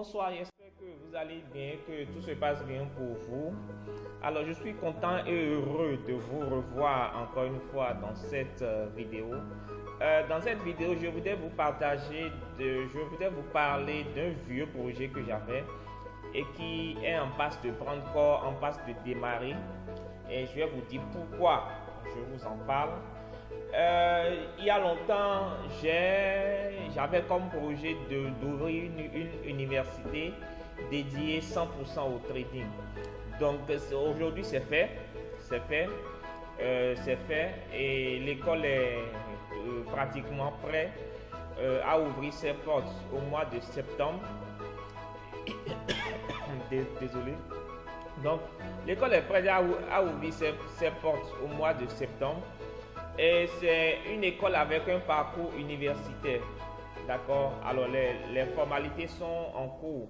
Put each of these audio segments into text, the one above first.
Bonsoir, j'espère que vous allez bien, que tout se passe bien pour vous. Alors, je suis content et heureux de vous revoir encore une fois dans cette vidéo. Dans cette vidéo, je voudrais vous parler d'un vieux projet que j'avais et qui est en passe de prendre corps, en passe de démarrer. Et je vais vous dire pourquoi je vous en parle. Il y a longtemps, j'avais comme projet d'ouvrir une université dédiée 100% au trading. Donc aujourd'hui c'est fait, et l'école est pratiquement prête à ouvrir ses portes au mois de septembre. Désolé. Donc l'école est prête à ouvrir ses portes au mois de septembre. Et c'est une école avec un parcours universitaire. D'accord? Alors, les formalités sont en cours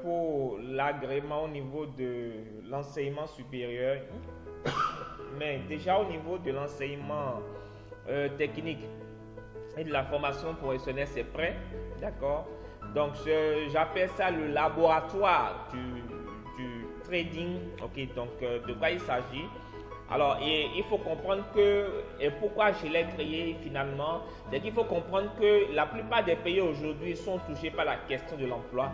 pour l'agrément au niveau de l'enseignement supérieur. Mais déjà au niveau de l'enseignement technique et de la formation professionnelle, c'est prêt. D'accord? Donc, j'appelle ça le laboratoire du trading. Ok, donc de quoi il s'agit? Alors, il faut comprendre et pourquoi je l'ai créé finalement, c'est qu'il faut comprendre que la plupart des pays aujourd'hui sont touchés par la question de l'emploi.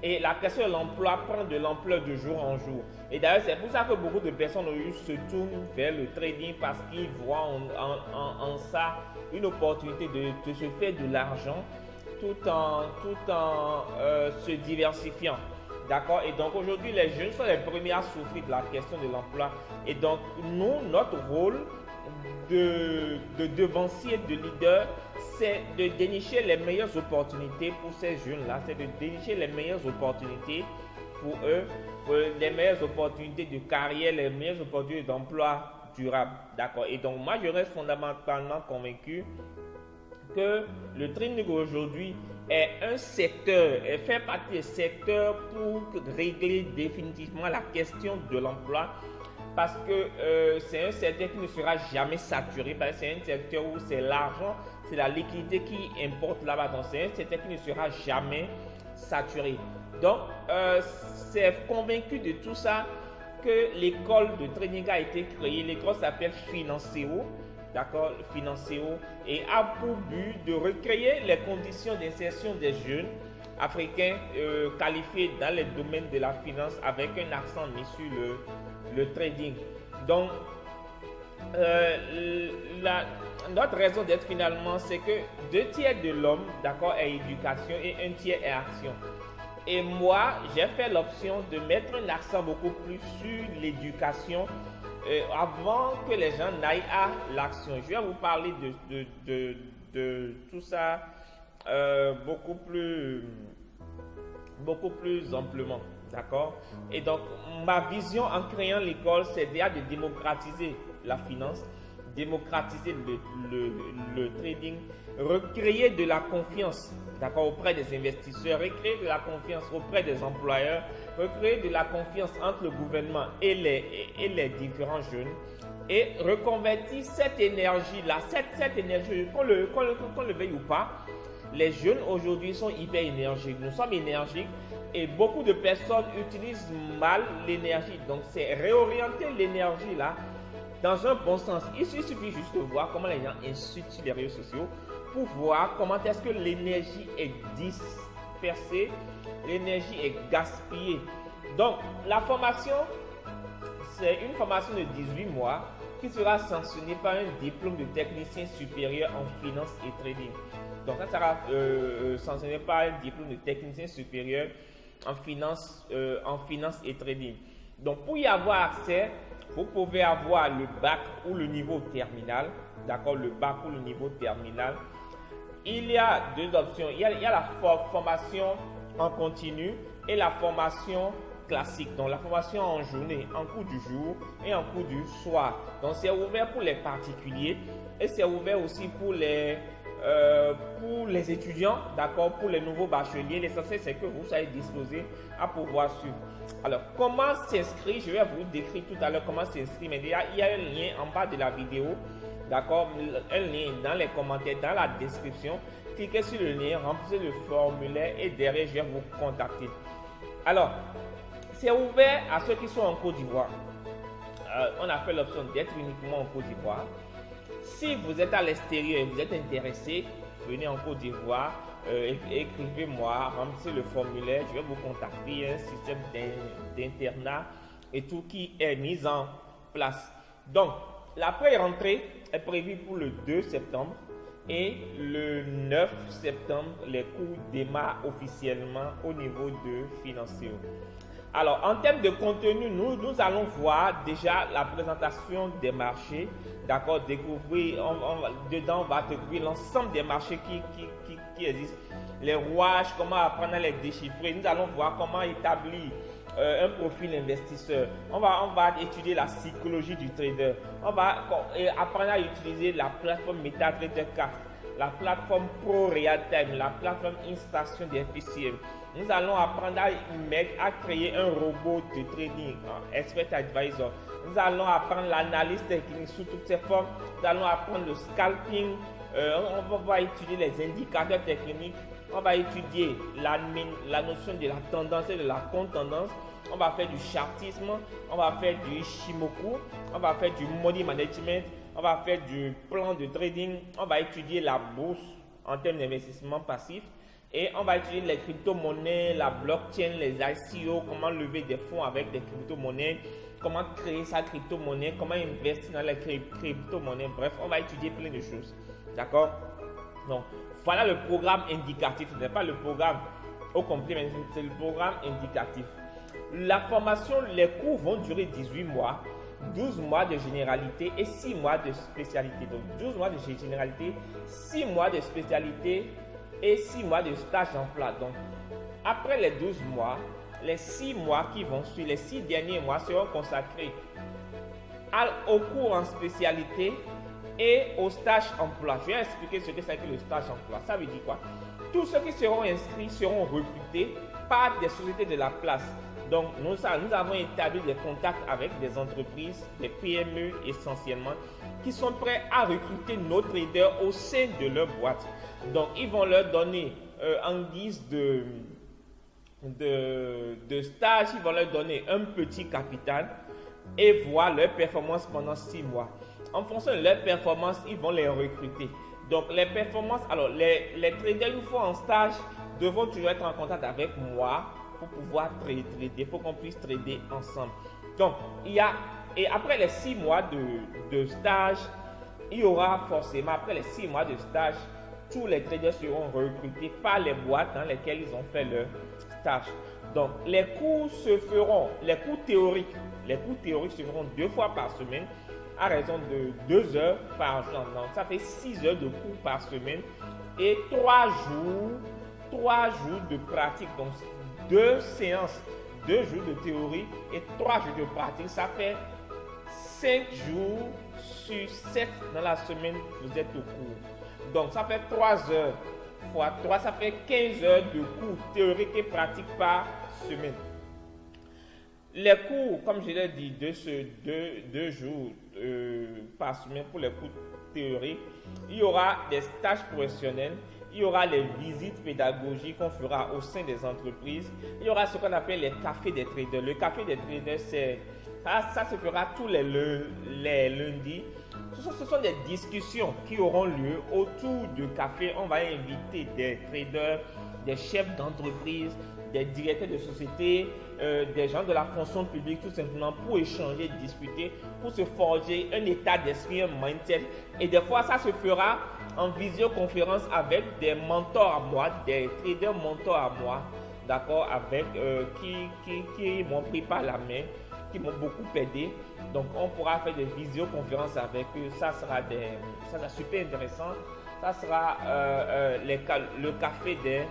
Et la question de l'emploi prend de l'ampleur de jour en jour. Et d'ailleurs, c'est pour ça que beaucoup de personnes se tournent vers le trading parce qu'ils voient en ça une opportunité de se faire de l'argent tout en se diversifiant. D'accord? Et donc aujourd'hui, les jeunes sont les premiers à souffrir de la question de l'emploi. Et donc, notre rôle de devancier, de leader, c'est de dénicher les meilleures opportunités pour ces jeunes-là. C'est de dénicher les meilleures opportunités pour eux, les meilleures opportunités de carrière, les meilleures opportunités d'emploi durable. D'accord? Et donc, moi, je reste fondamentalement convaincu que le trading aujourd'hui est un secteur, et fait partie des secteurs pour régler définitivement la question de l'emploi, parce que c'est un secteur qui ne sera jamais saturé, parce que c'est un secteur où c'est l'argent, c'est la liquidité qui importe là-bas, donc c'est un secteur qui ne sera jamais saturé. Donc, c'est convaincu de tout ça que l'école de trading a été créée. L'école s'appelle Financeo. D'accord, Financeo, et a pour but de recréer les conditions d'insertion des jeunes africains qualifiés dans les domaines de la finance avec un accent mis sur le trading. Donc, notre raison d'être finalement, c'est que 2/3 de l'homme, d'accord, est éducation et 1/3 est action. Et moi, j'ai fait l'option de mettre un accent beaucoup plus sur l'éducation avant que les gens n'aillent à l'action. Je vais vous parler de tout ça beaucoup plus amplement. D'accord? Et donc, ma vision en créant l'école, c'est déjà de démocratiser la finance, démocratiser le trading, recréer de la confiance, d'accord, auprès des investisseurs, recréer de la confiance auprès des employeurs, recréer de la confiance entre le gouvernement et les différents jeunes, et reconvertir cette énergie-là, cette énergie, qu'on le veuille ou pas. Les jeunes aujourd'hui sont hyper énergiques, nous sommes énergiques, et beaucoup de personnes utilisent mal l'énergie. Donc c'est réorienter l'énergie là dans un bon sens. Il suffit juste de voir comment les gens insultent sur les réseaux sociaux pour voir comment est-ce que l'énergie est dispersée, l'énergie est gaspillée. Donc la formation, c'est une formation de 18 mois qui sera sanctionnée par un diplôme de technicien supérieur en finance et trading. Donc ça sera sanctionné par un diplôme de technicien supérieur en finance et trading. Donc pour y avoir accès, vous pouvez avoir le bac ou le niveau terminal. D'accord, le bac ou le niveau terminal. Il y a deux options. Il y a la formation en continu et la formation classique. Donc la formation en journée, en cours du jour et en cours du soir. Donc c'est ouvert pour les particuliers et c'est ouvert aussi pour les pour les étudiants, d'accord, pour les nouveaux bacheliers. L'essentiel, c'est que vous soyez disposés à pouvoir suivre. Alors, comment s'inscrire? Je vais vous décrire tout à l'heure comment s'inscrire, mais déjà, il y a un lien en bas de la vidéo, d'accord, un lien dans les commentaires, dans la description. Cliquez sur le lien, remplissez le formulaire et derrière, je vais vous contacter. Alors, c'est ouvert à ceux qui sont en Côte d'Ivoire. On a fait l'option d'être uniquement en Côte d'Ivoire. Si vous êtes à l'extérieur et vous êtes intéressé, venez en Côte d'Ivoire, écrivez-moi, remplissez le formulaire, je vais vous contacter. Il y a un système d'internat et tout qui est mis en place. Donc, la pré-rentrée est prévue pour le 2 septembre et le 9 septembre, les cours démarrent officiellement au niveau de Financiero. Alors, en termes de contenu, nous allons voir déjà la présentation des marchés, d'accord, découvrir, dedans on va découvrir l'ensemble des marchés qui existent, les rouages, comment apprendre à les déchiffrer. Nous allons voir comment établir un profil investisseur. On va étudier la psychologie du trader. On va apprendre à utiliser la plateforme MetaTrader 4, la plateforme Pro Real Time, la plateforme Instation des FCM. Nous allons apprendre à créer un robot de trading, Expert Advisor. Nous allons apprendre l'analyse technique sous toutes ses formes. Nous allons apprendre le scalping. On va étudier les indicateurs techniques. On va étudier la notion de la tendance et de la contre-tendance. On va faire du chartisme. On va faire du Ishimoku. On va faire du money management. On va faire du plan de trading. On va étudier la bourse en termes d'investissement passif. Et on va étudier les crypto-monnaies, la blockchain, les ICO, comment lever des fonds avec des crypto-monnaies, comment créer sa crypto-monnaie, comment investir dans les crypto-monnaies. Bref, on va étudier plein de choses. D'accord? Donc, voilà le programme indicatif. Ce n'est pas le programme au complet, mais c'est le programme indicatif. La formation, les cours vont durer 18 mois, 12 mois de généralité et 6 mois de spécialité. Donc, 12 mois de généralité, 6 mois de spécialité et 6 mois de stage d'emploi. Donc, après les 12 mois, les 6 mois qui vont suivre, les 6 derniers mois seront consacrés au cours en spécialité et au stage emploi. Je vais expliquer ce que c'est que le stage emploi. Ça veut dire quoi? Tous ceux qui seront inscrits seront recrutés par des sociétés de la place. Donc, nous avons établi des contacts avec des entreprises, des PME essentiellement, qui sont prêts à recruter nos traders au sein de leur boîte. Donc, ils vont leur donner en guise de stage, ils vont leur donner un petit capital et voir leur performance pendant 6 mois. En fonction de leur performance, ils vont les recruter. Donc, les performances, alors les traders, une fois en stage, devront toujours être en contact avec moi pour pouvoir trader, pour qu'on puisse trader ensemble. Donc, et après les 6 mois de stage, il y aura forcément, après les 6 mois de stage, tous les traders seront recrutés par les boîtes dans lesquelles ils ont fait leur stage. Donc, les cours théoriques se feront 2 fois par semaine à raison de 2 heures par jour. Donc, ça fait 6 heures de cours par semaine et 3 jours de pratique. Donc, 2 séances, 2 jours de théorie et 3 jours de pratique. Ça fait 5 jours sur 7 dans la semaine, vous êtes au cours. Donc, ça fait 3 heures fois 3, ça fait 15 heures de cours théoriques et pratiques par semaine. Les cours, comme je l'ai dit, 2 jours par semaine pour les cours théoriques. Il y aura des stages professionnels. Il y aura les visites pédagogiques qu'on fera au sein des entreprises. Il y aura ce qu'on appelle les cafés des traders. Le café des traders, ça se fera tous les lundis. Ce sont des discussions qui auront lieu autour du café. On va inviter des traders, des chefs d'entreprise, des directeurs de société, des gens de la fonction publique, tout simplement pour échanger, discuter, pour se forger un état d'esprit, un mindset. Et des fois, ça se fera en visioconférence avec des mentors à moi, des traders mentors à moi, d'accord, avec qui m'ont pris par la main, qui m'ont beaucoup aidé. Donc, on pourra faire des visioconférences avec eux. Ça sera super intéressant. Ça sera le café des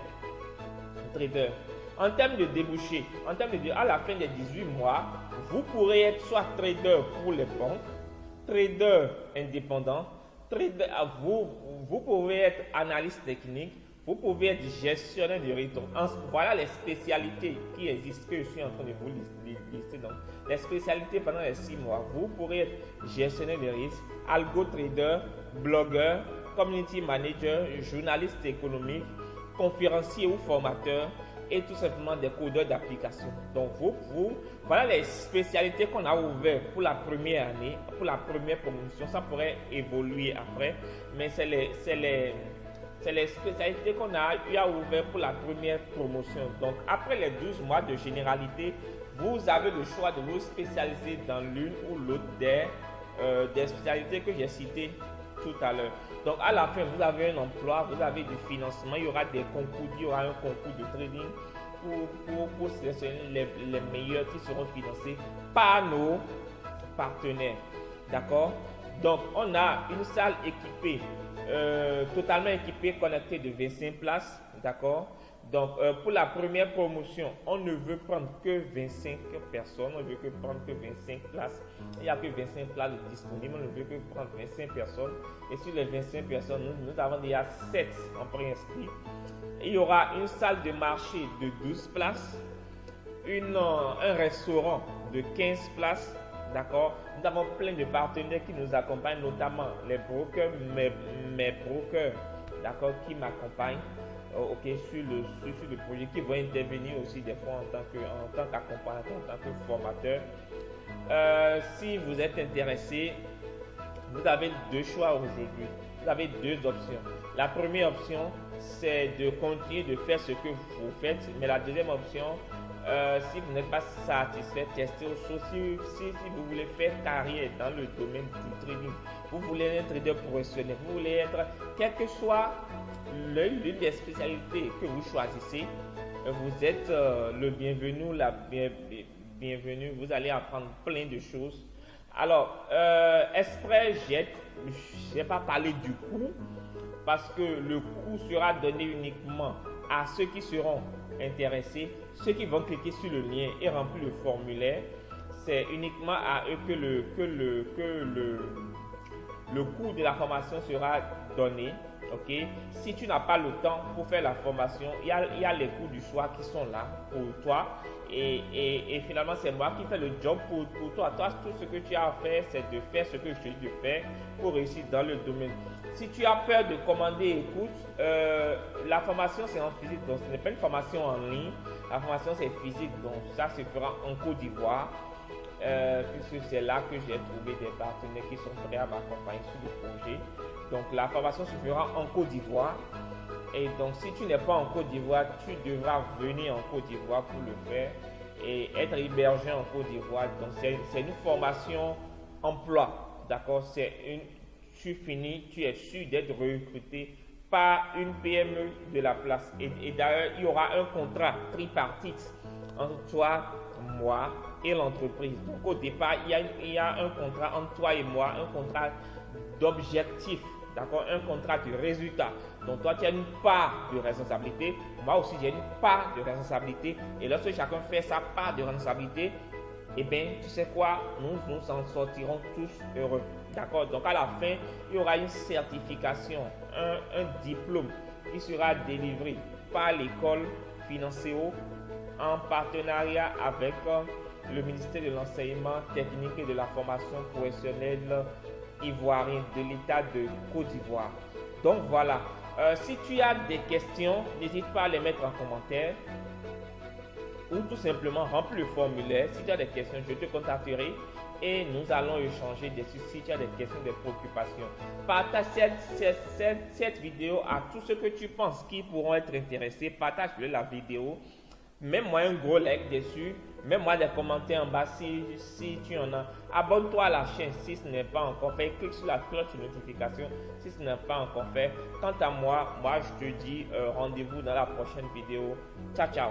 traders. En termes de débouchés, à la fin des 18 mois, vous pourrez être soit trader pour les banques, trader indépendant, vous pouvez être analyste technique, vous pouvez être gestionnaire de risque. Voilà les spécialités qui existent, que je suis en train de vous lister. Donc, les spécialités pendant les 6 mois, vous pourrez être gestionnaire de risque, algo trader, blogueur, community manager, journaliste économique, conférencier ou formateur et tout simplement des codeurs d'application. Donc, voilà les spécialités qu'on a ouvertes pour la première année, pour la première promotion. Ça pourrait évoluer après, mais c'est les spécialités qu'on a eu à ouvrir pour la première promotion. Donc, après les 12 mois de généralité, vous avez le choix de vous spécialiser dans l'une ou l'autre des spécialités que j'ai citées tout à l'heure. Donc, à la fin, vous avez un emploi, vous avez du financement, il y aura des concours, il y aura un concours de trading pour sélectionner les meilleurs qui seront financés par nos partenaires. D'accord? Donc, on a une salle équipée, totalement équipée, connectée de 25 places. D'accord? Donc, pour la première promotion, on ne veut prendre que 25 personnes, on ne veut que prendre que 25 places. Il n'y a que 25 places disponibles, on ne veut que prendre 25 personnes. Et sur les 25 personnes, nous avons déjà 7 en préinscrits. Il y aura une salle de marché de 12 places, un restaurant de 15 places. D'accord? Nous avons plein de partenaires qui nous accompagnent, notamment les brokers, mes brokers, d'accord, qui m'accompagnent. Sur le projet, qui vont intervenir aussi des fois en tant qu'accompagnateur, en tant que formateur. Si vous êtes intéressé, vous avez 2 choix aujourd'hui. Vous avez 2 options. La première option, c'est de continuer de faire ce que vous faites, mais la deuxième option, si vous n'êtes pas satisfait, testez autre chose. Si vous voulez faire carrière dans le domaine du trading, vous voulez être trader professionnel, vous voulez être, quel que soit l'une des spécialités que vous choisissez, vous êtes le bienvenu, bienvenue. Vous allez apprendre plein de choses. Alors, exprès, je n'ai pas parlé du coût, parce que le coût sera donné uniquement à ceux qui seront intéressés, ceux qui vont cliquer sur le lien et remplir le formulaire. C'est uniquement à eux que le coût de la formation sera donné. Ok, si tu n'as pas le temps pour faire la formation, il y a les cours du soir qui sont là pour toi, et finalement c'est moi qui fais le job pour toi. Toi, tout ce que tu as à faire, c'est de faire ce que je te dis de faire pour réussir dans le domaine. Si tu as peur de commander, écoute, la formation c'est en physique, donc ce n'est pas une formation en ligne. La formation c'est physique, donc ça se fera en Côte d'Ivoire, puisque c'est là que j'ai trouvé des partenaires qui sont prêts à m'accompagner sur le projet. Donc la formation se fera en Côte d'Ivoire. Et donc si tu n'es pas en Côte d'Ivoire, tu devras venir en Côte d'Ivoire pour le faire et être hébergé en Côte d'Ivoire. Donc c'est une formation emploi. D'accord? Tu finis, tu es sûr d'être recruté par une PME de la place. Et d'ailleurs, il y aura un contrat tripartite entre toi, moi et l'entreprise. Donc au départ, il y a un contrat entre toi et moi, un contrat d'objectif. D'accord, un contrat de résultat. Donc toi tu as une part de responsabilité, moi aussi j'ai une part de responsabilité, et lorsque chacun fait sa part de responsabilité, eh bien tu sais quoi, nous en sortirons tous heureux. D'accord, donc à la fin il y aura une certification, un diplôme qui sera délivré par l'école Financeo en partenariat avec le ministère de l'enseignement technique et de la formation professionnelle ivoirien de l'État de Côte d'Ivoire. Donc voilà, si tu as des questions, n'hésite pas à les mettre en commentaire ou tout simplement remplis le formulaire. Si tu as des questions, je te contacterai et nous allons échanger dessus. Si tu as des questions, des préoccupations, partage cette vidéo à tous ceux que tu penses qui pourront être intéressés. Partage-le la vidéo. Mets-moi un gros like dessus. Mets-moi des commentaires en bas si tu en as. Abonne-toi à la chaîne si ce n'est pas encore fait. Clique sur la cloche de notification si ce n'est pas encore fait. Quant à moi, je te dis rendez-vous dans la prochaine vidéo. Ciao, ciao.